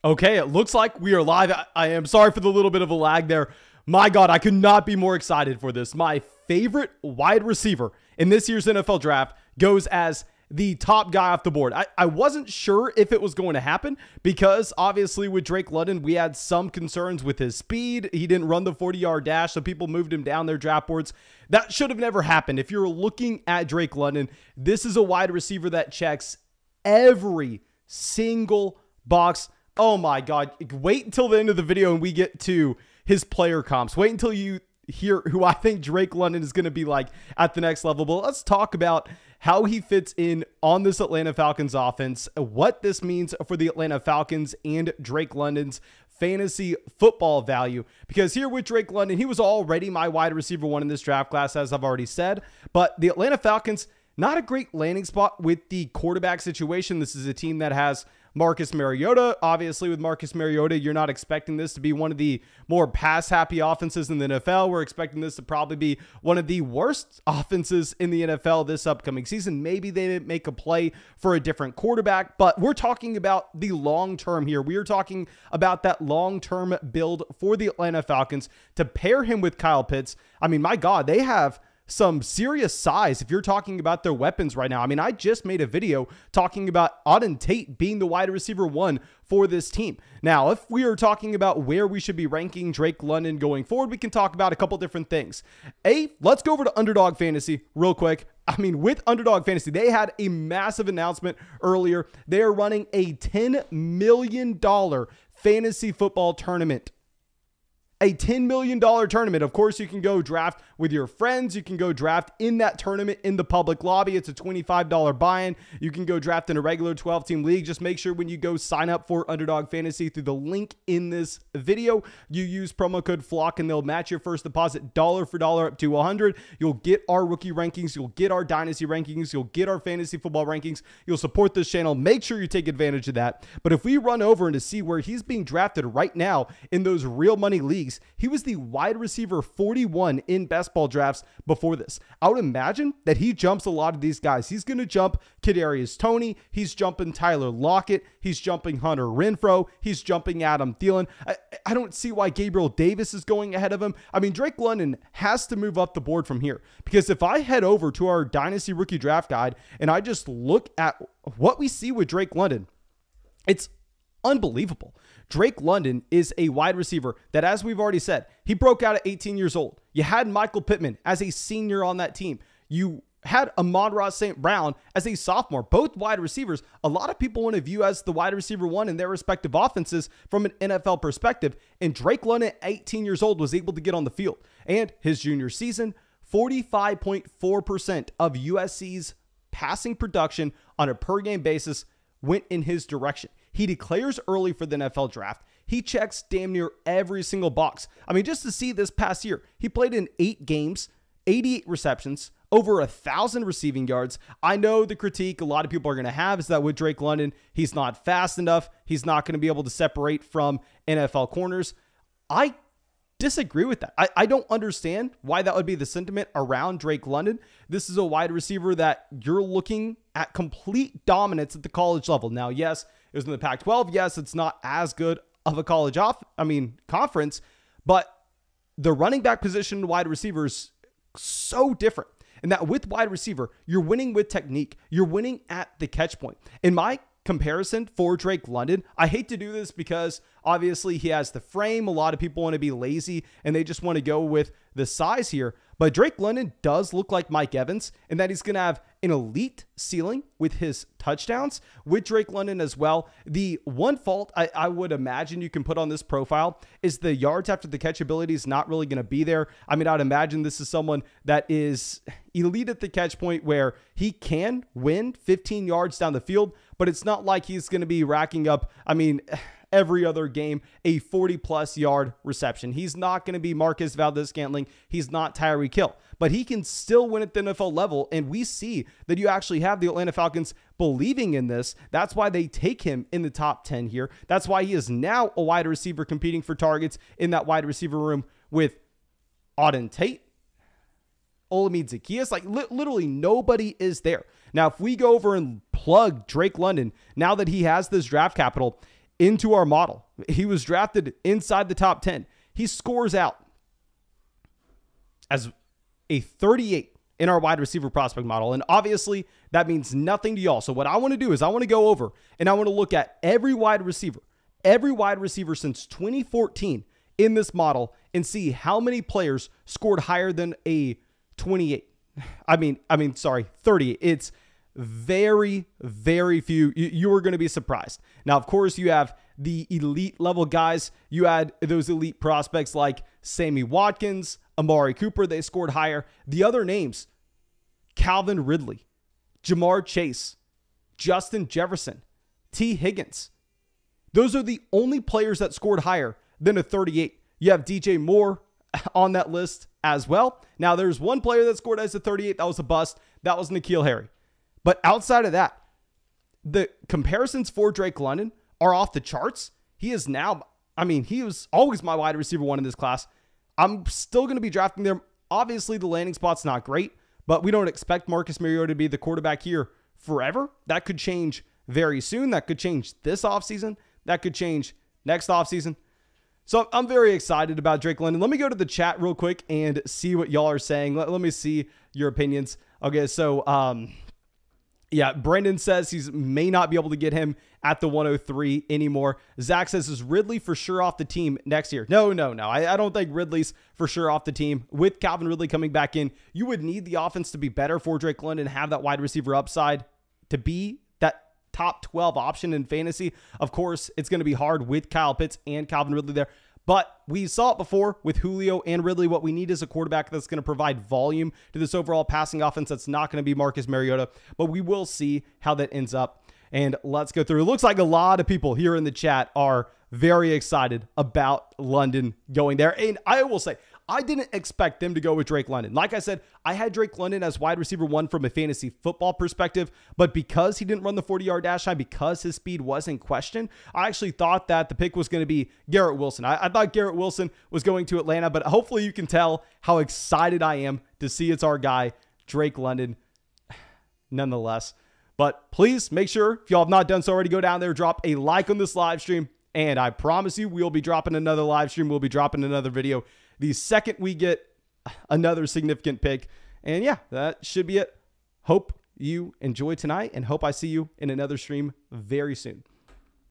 Okay, it looks like we are live. I am sorry for the little bit of a lag there. My God, I could not be more excited for this. My favorite wide receiver in this year's NFL draft goes as the top guy off the board. I wasn't sure if it was going to happen because obviously with Drake London, we had some concerns with his speed. He didn't run the 40-yard dash, so people moved him down their draft boards. That should have never happened. If you're looking at Drake London, this is a wide receiver that checks every single box. Oh my God. Wait until the end of the video and we get to his player comps. Wait until you hear who I think Drake London is going to be like at the next level. But let's talk about how he fits in on this Atlanta Falcons offense, what this means for the Atlanta Falcons and Drake London's fantasy football value. Because here with Drake London, he was already my wide receiver one in this draft class, as I've already said. But the Atlanta Falcons, not a great landing spot with the quarterback situation. This is a team that has Marcus Mariota. Obviously, with Marcus Mariota, you're not expecting this to be one of the more pass-happy offenses in the NFL. We're expecting this to probably be one of the worst offenses in the NFL this upcoming season. Maybe they didn't make a play for a different quarterback, but we're talking about the long term here. We are talking about that long-term build for the Atlanta Falcons to pair him with Kyle Pitts. I mean, my God, they have some serious size if you're talking about their weapons right now. I mean, I just made a video talking about Auden Tate being the wide receiver one for this team. Now, if we are talking about where we should be ranking Drake London going forward, we can talk about a couple different things. Let's go over to Underdog Fantasy real quick. I mean, with Underdog Fantasy, they had a massive announcement earlier. They are running a $10 million fantasy football tournament. A $10 million tournament. Of course, you can go draft with your friends. You can go draft in that tournament in the public lobby. It's a $25 buy-in. You can go draft in a regular 12-team league. Just make sure when you go sign up for Underdog Fantasy through the link in this video, you use promo code FLOCK and they'll match your first deposit dollar for dollar up to $100. You'll get our rookie rankings. You'll get our dynasty rankings. You'll get our fantasy football rankings. You'll support this channel. Make sure you take advantage of that. But if we run over and to see where he's being drafted right now in those real money leagues, he was the wide receiver 41 in best ball drafts before this. I would imagine that he jumps a lot of these guys. He's going to jump Kadarius Toney. He's jumping Tyler Lockett. He's jumping Hunter Renfrow. He's jumping Adam Thielen. I don't see why Gabriel Davis is going ahead of him. I mean, Drake London has to move up the board from here, because if I head over to our Dynasty Rookie Draft Guide and I just look at what we see with Drake London, it's unbelievable. Drake London is a wide receiver that, as we've already said, he broke out at 18 years old. You had Michael Pittman as a senior on that team. You had Amon-Ra St. Brown as a sophomore. Both wide receivers, a lot of people want to view as the wide receiver one in their respective offenses from an NFL perspective. And Drake London at 18 years old was able to get on the field. And his junior season, 45.4% of USC's passing production on a per game basis went in his direction. He declares early for the NFL draft. He checks damn near every single box. I mean, just to see this past year, he played in 8 games, 88 receptions, over 1,000 receiving yards. I know the critique a lot of people are going to have is that with Drake London, he's not fast enough. He's not going to be able to separate from NFL corners. I disagree with that. I don't understand why that would be the sentiment around Drake London. This is a wide receiver that you're looking at complete dominance at the college level. Now, yes, it was in the Pac-12. Yes, it's not as good of a college conference, but the running back position in wide receivers so different. And that with wide receiver, you're winning with technique. You're winning at the catch point. In my comparison for Drake London, I hate to do this because obviously he has the frame. A lot of people want to be lazy and they just want to go with the size here. But Drake London does look like Mike Evans in that he's going to have an elite ceiling with his touchdowns. With Drake London as well, the one fault I would imagine you can put on this profile is the yards after the catch ability is not really going to be there. I mean, I'd imagine this is someone that is elite at the catch point where he can win 15 yards down the field, but it's not like he's going to be racking up, every other game, a 40-plus yard reception. He's not going to be Marquez Valdez-Scantling. He's not Tyreek Hill, but he can still win at the NFL level. And we see that you actually have the Atlanta Falcons believing in this. That's why they take him in the top 10 here. That's why he is now a wide receiver competing for targets in that wide receiver room with Auden Tate, Olamide Zaccheaus. Like literally nobody is there. Now, if we go over and plug Drake London, now that he has this draft capital, into our model. He was drafted inside the top 10. He scores out as a 38 in our wide receiver prospect model. And obviously that means nothing to y'all. So what I want to do is I want to go over and I want to look at every wide receiver since 2014 in this model and see how many players scored higher than a 28. Sorry, 30. It's very, very few. You are going to be surprised. Now, of course, you have the elite level guys. You had those elite prospects like Sammy Watkins, Amari Cooper. They scored higher. The other names, Calvin Ridley, Jamar Chase, Justin Jefferson, T. Higgins. Those are the only players that scored higher than a 38. You have DJ Moore on that list as well. Now, there's one player that scored as a 38. That was a bust. That was N'Keal Harry. But outside of that, the comparisons for Drake London are off the charts. He is now, he was always my wide receiver one in this class. I'm still going to be drafting them. Obviously, the landing spot's not great, but we don't expect Marcus Mariota to be the quarterback here forever. That could change very soon. That could change this offseason. That could change next offseason. So I'm very excited about Drake London. Let me go to the chat real quick and see what y'all are saying. Let me see your opinions. Okay, so yeah, Brendan says he may not be able to get him at the 103 anymore. Zach says, is Ridley for sure off the team next year? No. I don't think Ridley's for sure off the team. With Calvin Ridley coming back in, you would need the offense to be better for Drake London, have that wide receiver upside to be that top 12 option in fantasy. Of course, it's going to be hard with Kyle Pitts and Calvin Ridley there. But we saw it before with Julio and Ridley. What we need is a quarterback that's going to provide volume to this overall passing offense. That's not going to be Marcus Mariota, but we will see how that ends up. And let's go through. It looks like a lot of people here in the chat are very excited about London going there. And I will say, I didn't expect them to go with Drake London. Like I said, I had Drake London as wide receiver one from a fantasy football perspective, but because he didn't run the 40-yard dash time, because his speed was in question, I actually thought that the pick was going to be Garrett Wilson. I thought Garrett Wilson was going to Atlanta, but hopefully you can tell how excited I am to see it's our guy, Drake London, nonetheless. But please make sure, if y'all have not done so already, go down there, drop a like on this live stream, and I promise you we'll be dropping another live stream. We'll be dropping another video the second we get another significant pick. And yeah, that should be it. Hope you enjoy tonight and hope I see you in another stream very soon.